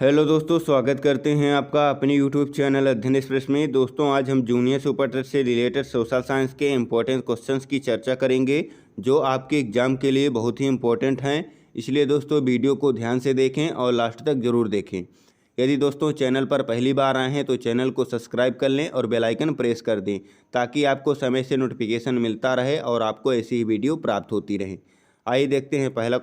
Hello दोस्तों, स्वागत करते हैं आपका अपने यूट्यूब चैनल अध्ययन एक्सप्रेस में। दोस्तों आज हम जूनियर सुपर टेस्ट से रिलेटेड सोशल साइंस के इम्पोर्टेंट क्वेश्चंस की चर्चा करेंगे जो आपके एग्जाम के लिए बहुत ही इम्पोर्टेंट हैं। इसलिए दोस्तों वीडियो को ध्यान से देखें और लास्ट तक ज़रूर देखें। यदि दोस्तों चैनल पर पहली बार आए हैं तो चैनल को सब्सक्राइब कर लें और बेल आइकन प्रेस कर दें ताकि आपको समय से नोटिफिकेशन मिलता रहे और आपको ऐसी ही वीडियो प्राप्त होती रहे। आइए देखते हैं पहला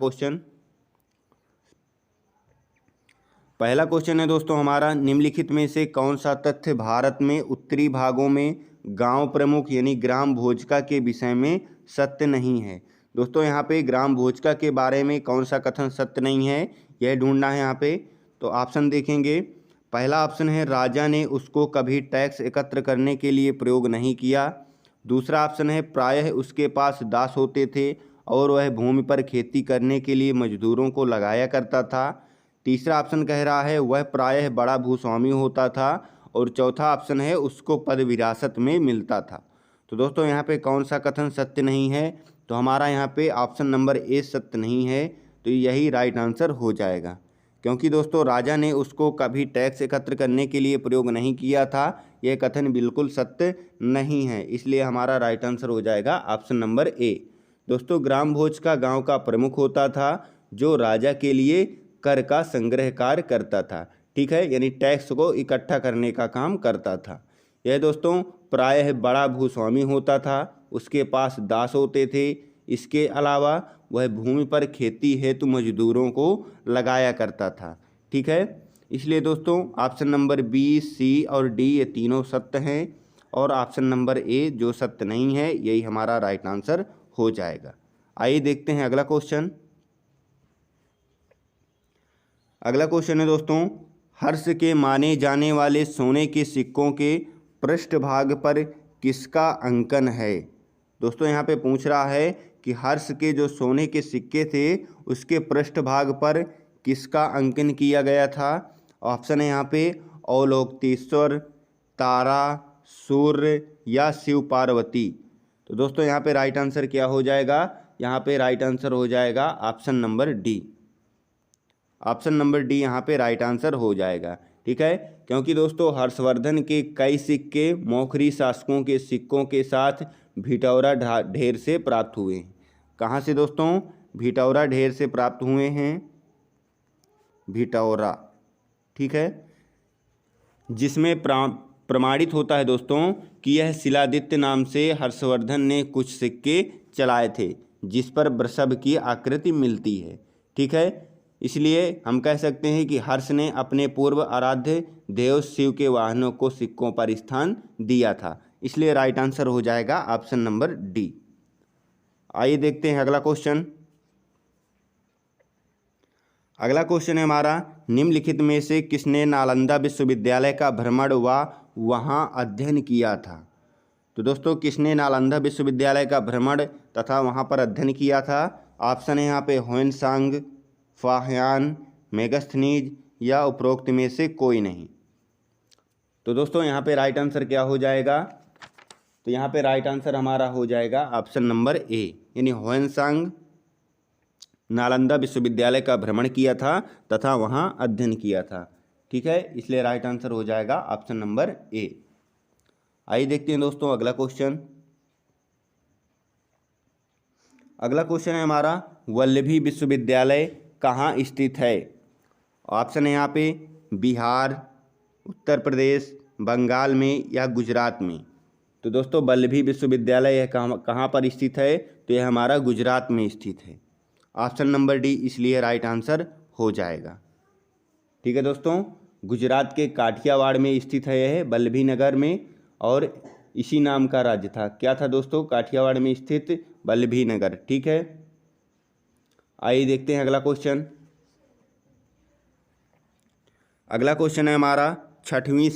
क्वेश्चन है दोस्तों हमारा, निम्नलिखित में से कौन सा तथ्य भारत में उत्तरी भागों में गांव प्रमुख यानी ग्राम भोजका के विषय में सत्य नहीं है। दोस्तों यहाँ पे ग्राम भोजका के बारे में कौन सा कथन सत्य नहीं है यह ढूंढना है यहाँ पे। तो ऑप्शन देखेंगे। पहला ऑप्शन है राजा ने उसको कभी टैक्स एकत्र करने के लिए प्रयोग नहीं किया। दूसरा ऑप्शन है प्रायः उसके पास दास होते थे और वह भूमि पर खेती करने के लिए मजदूरों को लगाया करता था। तीसरा ऑप्शन कह रहा है वह प्रायः बड़ा भूस्वामी होता था। और चौथा ऑप्शन है उसको पद विरासत में मिलता था। तो दोस्तों यहाँ पे कौन सा कथन सत्य नहीं है? तो हमारा यहाँ पे ऑप्शन नंबर ए सत्य नहीं है। तो यही राइट आंसर हो जाएगा, क्योंकि दोस्तों राजा ने उसको कभी टैक्स एकत्र करने के लिए प्रयोग नहीं किया था। यह कथन बिल्कुल सत्य नहीं है, इसलिए हमारा राइट आंसर हो जाएगा ऑप्शन नंबर ए। दोस्तों ग्राम भोज का गाँव का प्रमुख होता था जो राजा के लिए कर का संग्रह कार्य करता था, ठीक है, यानी टैक्स को इकट्ठा करने का काम करता था। यह दोस्तों प्रायः बड़ा भूस्वामी होता था, उसके पास दास होते थे। इसके अलावा वह भूमि पर खेती हेतु मजदूरों को लगाया करता था, ठीक है। इसलिए दोस्तों ऑप्शन नंबर बी, सी और डी ये तीनों सत्य हैं और ऑप्शन नंबर ए जो सत्य नहीं है यही हमारा राइट आंसर हो जाएगा। आइए देखते हैं अगला क्वेश्चन। अगला क्वेश्चन है दोस्तों, हर्ष के माने जाने वाले सोने के सिक्कों के पृष्ठभाग पर किसका अंकन है? दोस्तों यहाँ पे पूछ रहा है कि हर्ष के जो सोने के सिक्के थे उसके पृष्ठभाग पर किसका अंकन किया गया था। ऑप्शन है यहाँ पे अवलोकितेश्वर, तारा, सूर्य या शिव पार्वती। तो दोस्तों यहाँ पे राइट आंसर क्या हो जाएगा? यहाँ पे राइट आंसर हो जाएगा option number D. Option number D यहाँ पे राइट आंसर हो जाएगा, ठीक है, क्योंकि दोस्तों हर्षवर्धन के कई सिक्के मौखरी शासकों के सिक्कों के साथ भिटौरा ढेर से प्राप्त हुए हैं। कहाँ से दोस्तों? भिटौरा ढेर से प्राप्त हुए हैं, भिटौरा, ठीक है, जिसमें प्रमाणित होता है दोस्तों कि यह शिलादित्य नाम से हर्षवर्धन ने कुछ सिक्के चलाए थे जिस पर वृषभ की आकृति मिलती है, ठीक है। इसलिए हम कह सकते हैं कि हर्ष ने अपने पूर्व आराध्य देव शिव के वाहनों को सिक्कों पर स्थान दिया था, इसलिए राइट आंसर हो जाएगा ऑप्शन नंबर डी। आइए देखते हैं अगला क्वेश्चन। अगला क्वेश्चन है हमारा, निम्नलिखित में से किसने नालंदा विश्वविद्यालय का भ्रमण व वहां अध्ययन किया था? तो दोस्तों किसने नालंदा विश्वविद्यालय का भ्रमण तथा वहां पर अध्ययन किया था? ऑप्शन है यहाँ पे ह्वेनसांग, फाहियान, मेगास्थनीज या उपरोक्त में से कोई नहीं। तो दोस्तों यहाँ पे राइट आंसर क्या हो जाएगा? तो यहाँ पे राइट आंसर हमारा हो जाएगा ऑप्शन नंबर ए, यानी ह्वेनसांग नालंदा विश्वविद्यालय का भ्रमण किया था तथा वहाँ अध्ययन किया था, ठीक है, इसलिए राइट आंसर हो जाएगा ऑप्शन नंबर ए। आइए देखते हैं दोस्तों अगला क्वेश्चन। अगला क्वेश्चन है हमारा, वल्लभी विश्वविद्यालय कहाँ स्थित है? ऑप्शन है यहाँ पे बिहार, उत्तर प्रदेश, बंगाल में या गुजरात में। तो दोस्तों वल्लभी विश्वविद्यालय यह कहाँ पर स्थित है? तो यह हमारा गुजरात में स्थित है। ऑप्शन नंबर डी इसलिए राइट आंसर हो जाएगा, ठीक है दोस्तों। गुजरात के काठियावाड़ में स्थित है यह, वल्लभी नगर में, और इसी नाम का राज्य था। क्या था दोस्तों? काठियावाड़ में स्थित वल्लभी नगर, ठीक है। आइए देखते हैं अगला क्वेश्चन। अगला क्वेश्चन है हमारा, छठवीं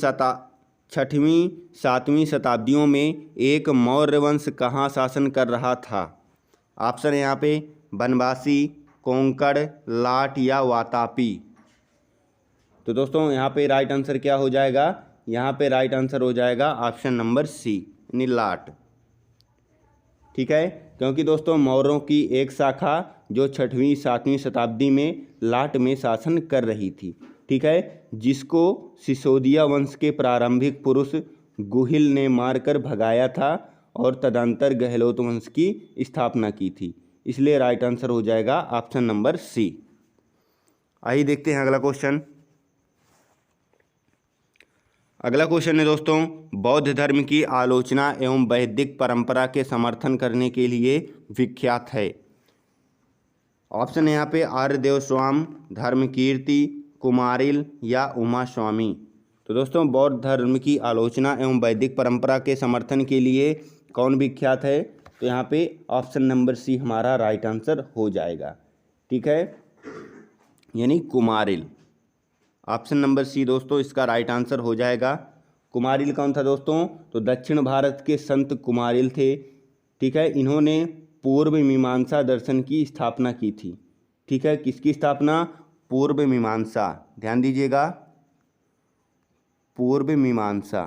7वीं शताब्दियों में एक मौर्य वंश कहाँ शासन कर रहा था? ऑप्शन है यहाँ पे बनवासी, कोंकण, लाट या वातापी। तो दोस्तों यहाँ पे राइट आंसर क्या हो जाएगा? यहाँ पे राइट आंसर हो जाएगा ऑप्शन नंबर सी, यानी लाट, ठीक है, क्योंकि दोस्तों मौर्यों की एक शाखा जो 6वीं 7वीं शताब्दी में लाट में शासन कर रही थी, ठीक है, जिसको सिसोदिया वंश के प्रारंभिक पुरुष गुहिल ने मारकर भगाया था और तदंतर गहलोत वंश की स्थापना की थी। इसलिए राइट आंसर हो जाएगा ऑप्शन नंबर सी। आइए देखते हैं अगला क्वेश्चन। अगला क्वेश्चन है दोस्तों, बौद्ध धर्म की आलोचना एवं वैदिक परंपरा के समर्थन करने के लिए विख्यात है। ऑप्शन है यहाँ पे आर्यदेव स्वाम, धर्मकीर्ति, कुमारिल या उमा स्वामी। तो दोस्तों बौद्ध धर्म की आलोचना एवं वैदिक परंपरा के समर्थन के लिए कौन विख्यात है? तो यहाँ पे ऑप्शन नंबर सी हमारा राइट आंसर हो जाएगा। ठीक है, यानी कुमारिल। ऑप्शन नंबर सी दोस्तों इसका राइट आंसर हो जाएगा। कुमारिल कौन था दोस्तों? तो दक्षिण भारत के संत कुमारिल थे। ठीक है, इन्होंने पूर्व मीमांसा दर्शन की स्थापना की थी। ठीक है, किसकी स्थापना? पूर्व मीमांसा, ध्यान दीजिएगा, पूर्व मीमांसा।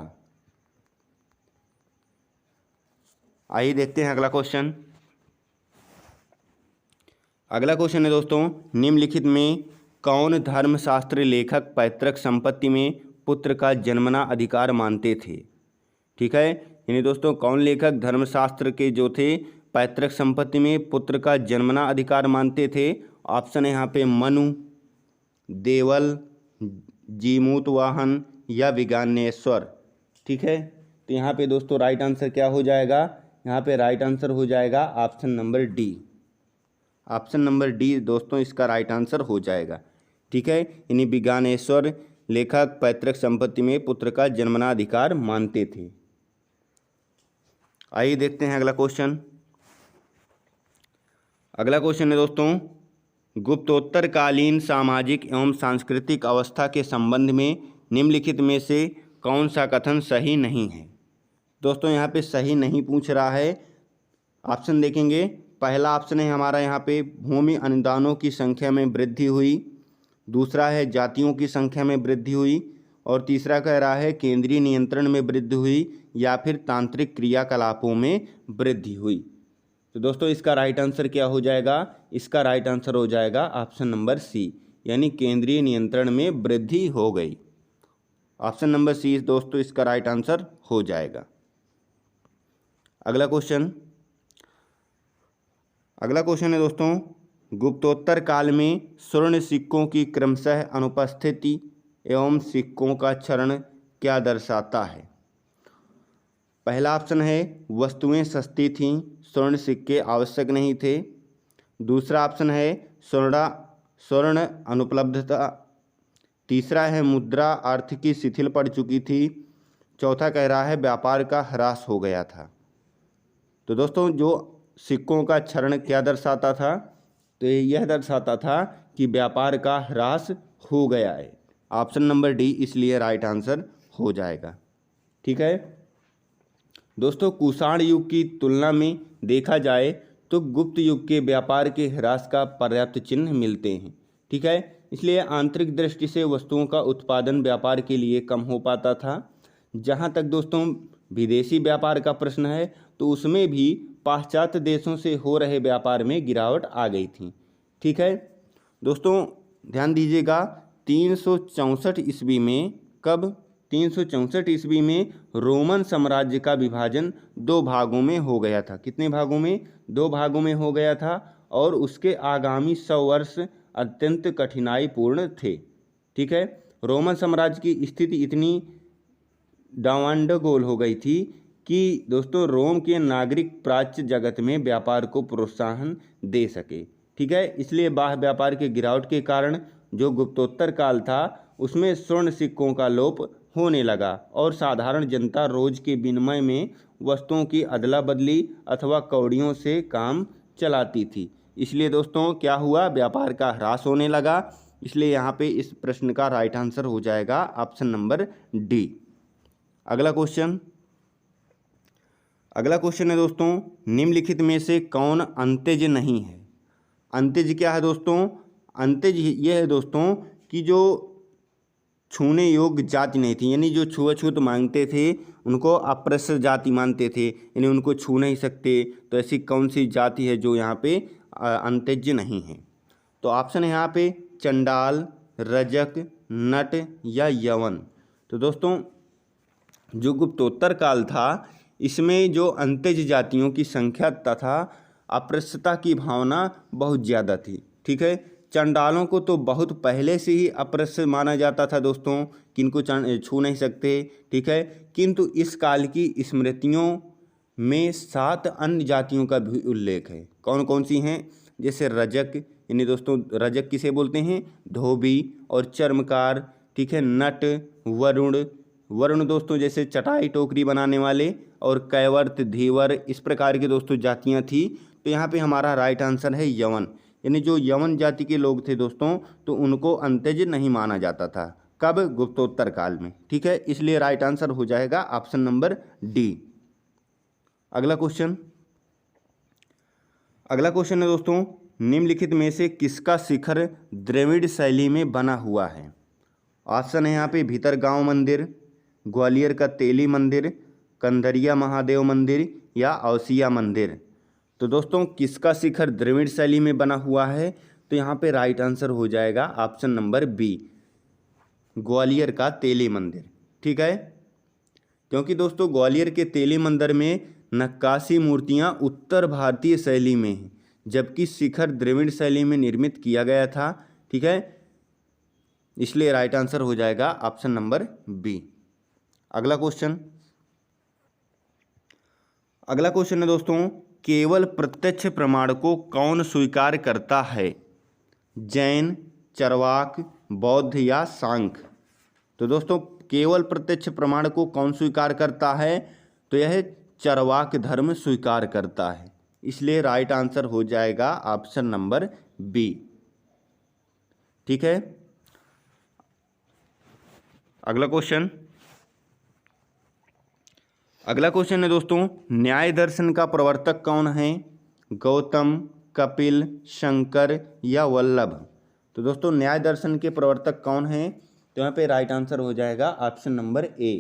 आइए देखते हैं अगला क्वेश्चन। अगला क्वेश्चन है दोस्तों, निम्नलिखित में कौन धर्मशास्त्र लेखक पैतृक संपत्ति में पुत्र का जन्मना अधिकार मानते थे? ठीक है, यानी दोस्तों कौन लेखक धर्मशास्त्र के जो थे पैतृक संपत्ति में पुत्र का जन्मना अधिकार मानते थे? ऑप्शन है यहाँ पे मनु, देवल, जीमूतवाहन या विज्ञानेश्वर। ठीक है, तो यहाँ पे दोस्तों राइट आंसर क्या हो जाएगा? यहाँ पे राइट आंसर हो जाएगा option number D. Option number D दोस्तों इसका राइट आंसर हो जाएगा। ठीक है, यानी विज्ञानेश्वर लेखक पैतृक संपत्ति में पुत्र का जन्मना अधिकार मानते थे। आइए देखते हैं अगला क्वेश्चन। अगला क्वेश्चन है दोस्तों, गुप्तोत्तरकालीन सामाजिक एवं सांस्कृतिक अवस्था के संबंध में निम्नलिखित में से कौन सा कथन सही नहीं है? दोस्तों यहाँ पे सही नहीं पूछ रहा है। ऑप्शन देखेंगे, पहला ऑप्शन है हमारा यहाँ पे भूमि अनुदानों की संख्या में वृद्धि हुई, दूसरा है जातियों की संख्या में वृद्धि हुई, और तीसरा कह रहा है केंद्रीय नियंत्रण में वृद्धि हुई या फिर तांत्रिक क्रियाकलापों में वृद्धि हुई। तो दोस्तों इसका राइट आंसर क्या हो जाएगा? इसका राइट आंसर हो जाएगा ऑप्शन नंबर सी, यानी केंद्रीय नियंत्रण में वृद्धि हो गई। ऑप्शन नंबर सी दोस्तों इसका राइट आंसर हो जाएगा। अगला क्वेश्चन। अगला क्वेश्चन है दोस्तों, गुप्तोत्तर काल में स्वर्ण सिक्कों की क्रमशः अनुपस्थिति एवं सिक्कों का क्षरण क्या दर्शाता है? पहला ऑप्शन है वस्तुएं सस्ती थीं, स्वर्ण सिक्के आवश्यक नहीं थे। दूसरा ऑप्शन है स्वर्ण अनुपलब्धता। तीसरा है मुद्रा आर्थिकी शिथिल पड़ चुकी थी। चौथा कह रहा है व्यापार का ह्रास हो गया था। तो दोस्तों जो सिक्कों का क्षरण क्या दर्शाता था? तो यह दर्शाता था कि व्यापार का ह्रास हो गया है। ऑप्शन नंबर डी इसलिए राइट आंसर हो जाएगा। ठीक है दोस्तों, कुषाण युग की तुलना में देखा जाए तो गुप्त युग के व्यापार के ह्रास का पर्याप्त चिन्ह मिलते हैं। ठीक है, इसलिए आंतरिक दृष्टि से वस्तुओं का उत्पादन व्यापार के लिए कम हो पाता था। जहाँ तक दोस्तों विदेशी व्यापार का प्रश्न है तो उसमें भी पाश्चात्य देशों से हो रहे व्यापार में गिरावट आ गई थी। ठीक है दोस्तों, ध्यान दीजिएगा 364 ईस्वी में, कब? 364 ईस्वी में रोमन साम्राज्य का विभाजन 2 भागों में हो गया था। कितने भागों में? 2 भागों में हो गया था, और उसके आगामी 100 वर्ष अत्यंत कठिनाईपूर्ण थे। ठीक है, रोमन साम्राज्य की स्थिति इतनी डावांडगोल हो गई थी कि दोस्तों रोम के नागरिक प्राच्य जगत में व्यापार को प्रोत्साहन दे सके। ठीक है, इसलिए बाह्य व्यापार के गिरावट के कारण जो गुप्तोत्तर काल था उसमें स्वर्ण सिक्कों का लोप होने लगा और साधारण जनता रोज के विनिमय में वस्तुओं की अदला बदली अथवा कौड़ियों से काम चलाती थी। इसलिए दोस्तों क्या हुआ? व्यापार का ह्रास होने लगा। इसलिए यहाँ पे इस प्रश्न का राइट आंसर हो जाएगा ऑप्शन नंबर डी। अगला क्वेश्चन। अगला क्वेश्चन है दोस्तों, निम्नलिखित में से कौन अंत्यज नहीं है? अंत्यज क्या है दोस्तों? अंत्यज ये है दोस्तों कि जो छूने योग्य जाति नहीं थी, यानी जो छुआछूत मांगते थे उनको अप्रसर जाति मानते थे, यानी उनको छू नहीं सकते। तो ऐसी कौन सी जाति है जो यहाँ पे अंत्यज नहीं है? तो ऑप्शन है यहाँ पे चंडाल, रजक, नट या यवन। तो दोस्तों जो गुप्तोत्तर काल था इसमें जो अंत्यज जातियों की संख्या तथा अस्पृश्यता की भावना बहुत ज़्यादा थी। ठीक है, चंडालों को तो बहुत पहले से ही अस्पृश्य माना जाता था दोस्तों, किनको छू नहीं सकते। ठीक है, किंतु इस काल की स्मृतियों में 7 अन्य जातियों का भी उल्लेख है। कौन कौन सी हैं? जैसे रजक, यानी दोस्तों रजक किसे बोलते हैं? धोबी और चर्मकार। ठीक है, नट, वरुण, वरुण दोस्तों जैसे चटाई टोकरी बनाने वाले, और कैवर्त, धीवर, इस प्रकार की दोस्तों जातियां थी। तो यहाँ पे हमारा राइट आंसर है यवन, यानी जो यवन जाति के लोग थे दोस्तों तो उनको अंत्यज नहीं माना जाता था। कब? गुप्तोत्तर काल में। ठीक है, इसलिए राइट आंसर हो जाएगा ऑप्शन नंबर डी। अगला क्वेश्चन है दोस्तों, निम्नलिखित में से किसका शिखर द्रविड़ शैली में बना हुआ है? ऑप्शन है यहाँ पे भीतरगांव मंदिर, ग्वालियर का तेली मंदिर, कंदरिया महादेव मंदिर या औसिया मंदिर। तो दोस्तों किसका शिखर द्रविड़ शैली में बना हुआ है? तो यहाँ पे राइट आंसर हो जाएगा ऑप्शन नंबर बी, ग्वालियर का तेली मंदिर। ठीक है, क्योंकि दोस्तों ग्वालियर के तेली मंदिर में नक्काशी मूर्तियाँ उत्तर भारतीय शैली में हैं, जबकि शिखर द्रविड़ शैली में निर्मित किया गया था। ठीक है, इसलिए राइट आंसर हो जाएगा ऑप्शन नंबर बी। अगला क्वेश्चन है दोस्तों, केवल प्रत्यक्ष प्रमाण को कौन स्वीकार करता है? जैन, चरवाक, बौद्ध या सांख्य? तो दोस्तों केवल प्रत्यक्ष प्रमाण को कौन स्वीकार करता है? तो यह चरवाक धर्म स्वीकार करता है, इसलिए राइट आंसर हो जाएगा ऑप्शन नंबर बी। ठीक है, अगला क्वेश्चन है दोस्तों, न्याय दर्शन का प्रवर्तक कौन है? गौतम, कपिल, शंकर या वल्लभ? तो दोस्तों न्याय दर्शन के प्रवर्तक कौन है? तो यहाँ पे राइट आंसर हो जाएगा ऑप्शन नंबर ए,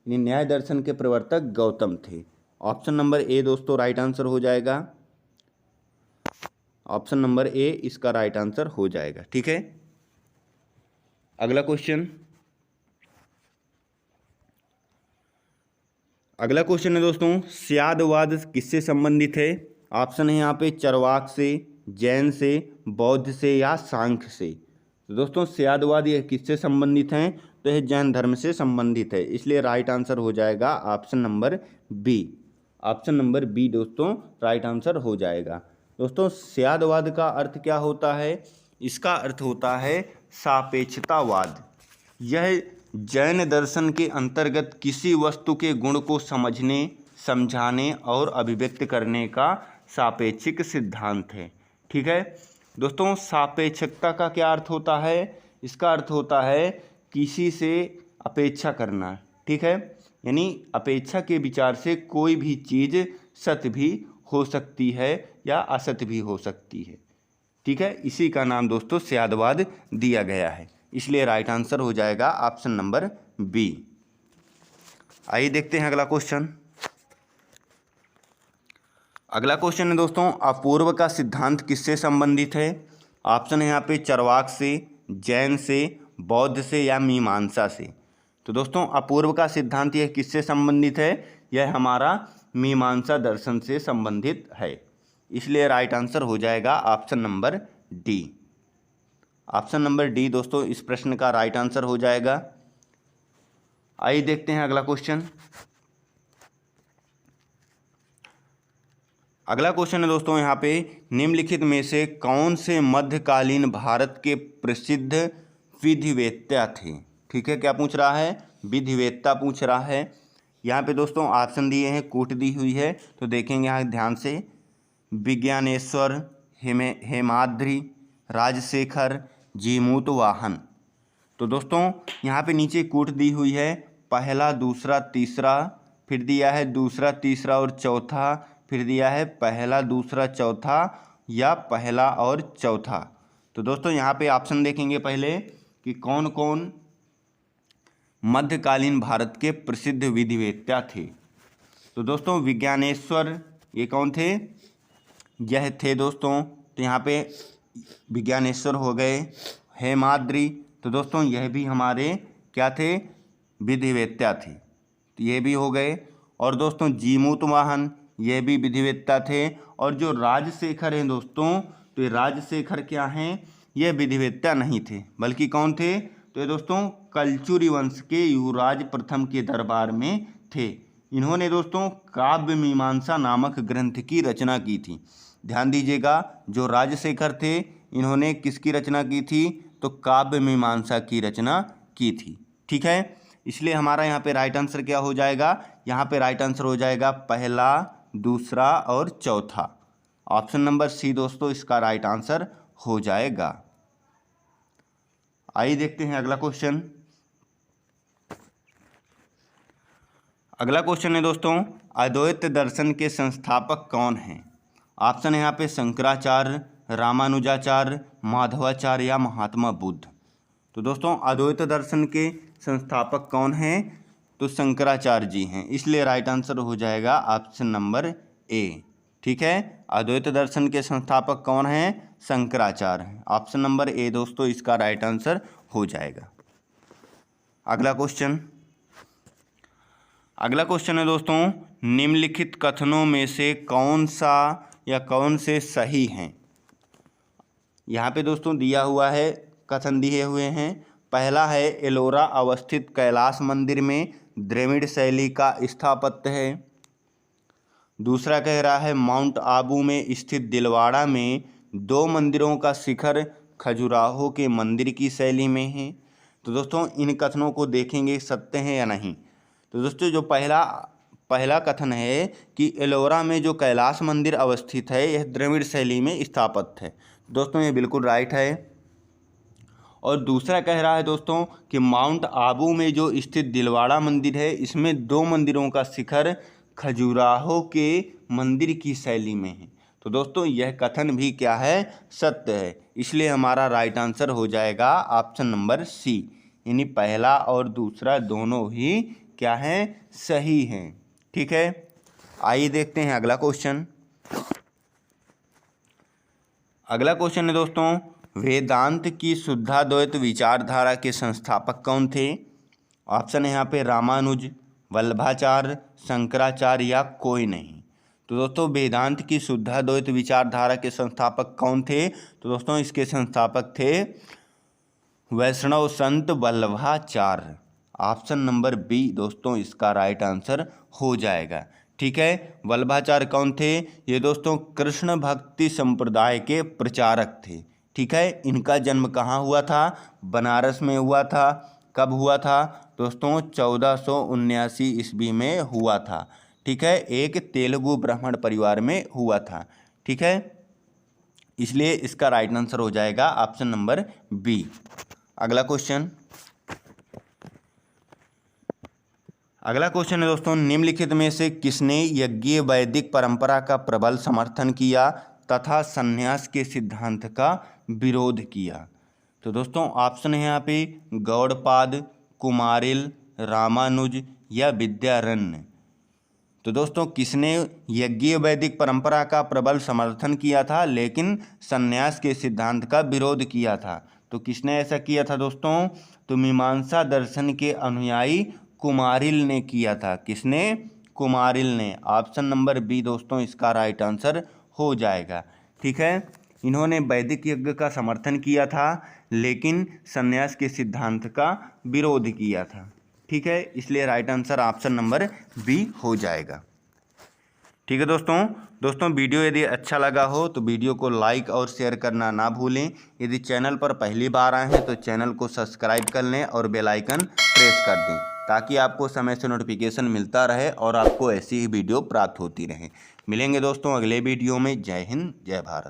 यानी न्याय दर्शन के प्रवर्तक गौतम थे। ऑप्शन नंबर ए दोस्तों राइट आंसर हो जाएगा, ऑप्शन नंबर ए इसका राइट आंसर हो जाएगा। ठीक है, अगला क्वेश्चन है दोस्तों, स्यादवाद किससे संबंधित है? ऑप्शन है यहाँ पे चरवाक से, जैन से, बौद्ध से या सांख्य से। तो दोस्तों स्यादवाद ये किससे संबंधित हैं? तो यह जैन धर्म से संबंधित है, इसलिए राइट आंसर हो जाएगा option number B. Option number B दोस्तों राइट आंसर हो जाएगा। दोस्तों स्यादवाद का अर्थ क्या होता है? इसका अर्थ होता है सापेक्षतावाद। यह जैन दर्शन के अंतर्गत किसी वस्तु के गुण को समझने, समझाने और अभिव्यक्त करने का सापेक्षिक सिद्धांत है। ठीक है दोस्तों, सापेक्षकता का क्या अर्थ होता है? इसका अर्थ होता है किसी से अपेक्षा करना। ठीक है, यानी अपेक्षा के विचार से कोई भी चीज़ सत्य भी हो सकती है या असत्य भी हो सकती है। ठीक है, इसी का नाम दोस्तों स्यादवाद दिया गया है, इसलिए राइट आंसर हो जाएगा ऑप्शन नंबर बी। आइए देखते हैं अगला क्वेश्चन। अगला क्वेश्चन है दोस्तों, अपूर्व का सिद्धांत किससे संबंधित है? ऑप्शन है यहाँ पे चरवाक से, जैन से, बौद्ध से या मीमांसा से। तो दोस्तों अपूर्व का सिद्धांत यह किससे संबंधित है? यह हमारा मीमांसा दर्शन से संबंधित है, इसलिए राइट आंसर हो जाएगा option number D. Option number D दोस्तों इस प्रश्न का राइट आंसर हो जाएगा। आइए देखते हैं अगला क्वेश्चन। अगला क्वेश्चन है दोस्तों यहाँ पे, निम्नलिखित में से कौन से मध्यकालीन भारत के प्रसिद्ध विधिवेत्ता थे? ठीक है, क्या पूछ रहा है? विधिवेत्ता पूछ रहा है। यहाँ पे दोस्तों ऑप्शन दिए हैं, कूट दी हुई है, तो देखेंगे यहाँ ध्यान से। विज्ञानेश्वर, हेमाद्रि, राजशेखर, जीमूत वाहन। तो दोस्तों यहाँ पे नीचे कूट दी हुई है, पहला, दूसरा, तीसरा, फिर दिया है दूसरा, तीसरा और चौथा, फिर दिया है पहला, दूसरा, चौथा या पहला और चौथा। तो दोस्तों यहाँ पे ऑप्शन देखेंगे पहले कि कौन कौन मध्यकालीन भारत के प्रसिद्ध विधिवेत्ता थे। तो दोस्तों विज्ञानेश्वर ये कौन थे? यह थे दोस्तों, तो यहाँ पे विज्ञानेश्वर हो गए। हेमाद्रि तो दोस्तों यह भी हमारे क्या थे, विधिवेत्ता थे, तो ये भी हो गए। और दोस्तों जीमूत वाहन ये भी विधिवेत्ता थे। और जो राजशेखर हैं दोस्तों, तो ये राजशेखर क्या हैं, ये विधिवेत्ता नहीं थे, बल्कि कौन थे, तो ये दोस्तों कलचुरी वंश के युवराज प्रथम के दरबार में थे। इन्होंने दोस्तों काव्य मीमांसा नामक ग्रंथ की रचना की थी। ध्यान दीजिएगा, जो राजशेखर थे इन्होंने किसकी रचना की थी, तो काव्य मीमांसा की रचना की थी। ठीक है, इसलिए हमारा यहाँ पे राइट आंसर क्या हो जाएगा, यहाँ पे राइट आंसर हो जाएगा पहला, दूसरा और चौथा। ऑप्शन नंबर सी दोस्तों इसका राइट आंसर हो जाएगा। आइए देखते हैं अगला क्वेश्चन। अगला क्वेश्चन है दोस्तों, अद्वैत दर्शन के संस्थापक कौन हैं। ऑप्शन है यहाँ पे शंकराचार्य, रामानुजाचार्य, माधवाचार्य या महात्मा बुद्ध। तो दोस्तों अद्वैत दर्शन के संस्थापक कौन हैं, तो शंकराचार्य जी हैं, इसलिए राइट आंसर हो जाएगा ऑप्शन नंबर ए। ठीक है, अद्वैत दर्शन के संस्थापक कौन हैं, शंकराचार्य हैं। ऑप्शन नंबर ए दोस्तों इसका राइट आंसर हो जाएगा। अगला क्वेश्चन है दोस्तों, निम्नलिखित कथनों में से कौन सा या कौन से सही हैं। यहाँ पे दोस्तों दिया हुआ है, कथन दिए हुए हैं। पहला है एलोरा अवस्थित कैलाश मंदिर में द्रविड़ शैली का स्थापत्य है। दूसरा कह रहा है माउंट आबू में स्थित दिलवाड़ा में 2 मंदिरों का शिखर खजुराहो के मंदिर की शैली में है। तो दोस्तों इन कथनों को देखेंगे सत्य है या नहीं। तो दोस्तों जो पहला कथन है कि एलोरा में जो कैलाश मंदिर अवस्थित है यह द्रविड़ शैली में स्थापित है, दोस्तों ये बिल्कुल राइट है। और दूसरा कह रहा है दोस्तों कि माउंट आबू में जो स्थित दिलवाड़ा मंदिर है इसमें 2 मंदिरों का शिखर खजुराहो के मंदिर की शैली में है। तो दोस्तों यह कथन भी क्या है, सत्य है, इसलिए हमारा राइट आंसर हो जाएगा ऑप्शन नंबर सी, यानी पहला और दूसरा दोनों ही क्या हैं, सही हैं। ठीक है, आइए देखते हैं अगला क्वेश्चन। अगला क्वेश्चन है दोस्तों, वेदांत की शुद्धाद्वैत विचारधारा के संस्थापक कौन थे। ऑप्शन है यहाँ पे रामानुज, वल्लभाचार्य, शंकराचार्य या कोई नहीं। तो दोस्तों वेदांत की शुद्धाद्वैत विचारधारा के संस्थापक कौन थे, तो दोस्तों इसके संस्थापक थे वैष्णव संत वल्लभाचार्य। ऑप्शन नंबर बी दोस्तों इसका राइट आंसर हो जाएगा। ठीक है, वल्लभाचार्य कौन थे, ये दोस्तों कृष्ण भक्ति संप्रदाय के प्रचारक थे। ठीक है, इनका जन्म कहाँ हुआ था, बनारस में हुआ था। कब हुआ था दोस्तों, 1479 ईस्वी में हुआ था। ठीक है, एक तेलुगु ब्राह्मण परिवार में हुआ था। ठीक है, इसलिए इसका राइट आंसर हो जाएगा ऑप्शन नंबर बी। अगला क्वेश्चन है दोस्तों, निम्नलिखित में से किसने यज्ञीय वैदिक परंपरा का प्रबल समर्थन किया तथा संन्यास के सिद्धांत का विरोध किया। तो दोस्तों ऑप्शन है यहाँ पे गौड़पाद, कुमारिल, रामानुज या विद्यारण्य। तो दोस्तों किसने यज्ञीय वैदिक परंपरा का प्रबल समर्थन किया था लेकिन संन्यास के सिद्धांत का विरोध किया था, तो किसने ऐसा किया था दोस्तों, तो मीमांसा दर्शन के अनुयायी कुमारिल ने किया था। किसने, कुमारिल ने। ऑप्शन नंबर बी दोस्तों इसका राइट आंसर हो जाएगा। ठीक है, इन्होंने वैदिक यज्ञ का समर्थन किया था लेकिन संन्यास के सिद्धांत का विरोध किया था। ठीक है, इसलिए right answer option number B हो जाएगा। ठीक है दोस्तों वीडियो यदि अच्छा लगा हो तो वीडियो को लाइक और शेयर करना ना भूलें। यदि चैनल पर पहली बार आए हैं तो चैनल को सब्सक्राइब कर लें और बेल आइकन प्रेस कर दें ताकि आपको समय से नोटिफिकेशन मिलता रहे और आपको ऐसी ही वीडियो प्राप्त होती रहे। मिलेंगे दोस्तों अगले वीडियो में। जय हिंद, जय भारत।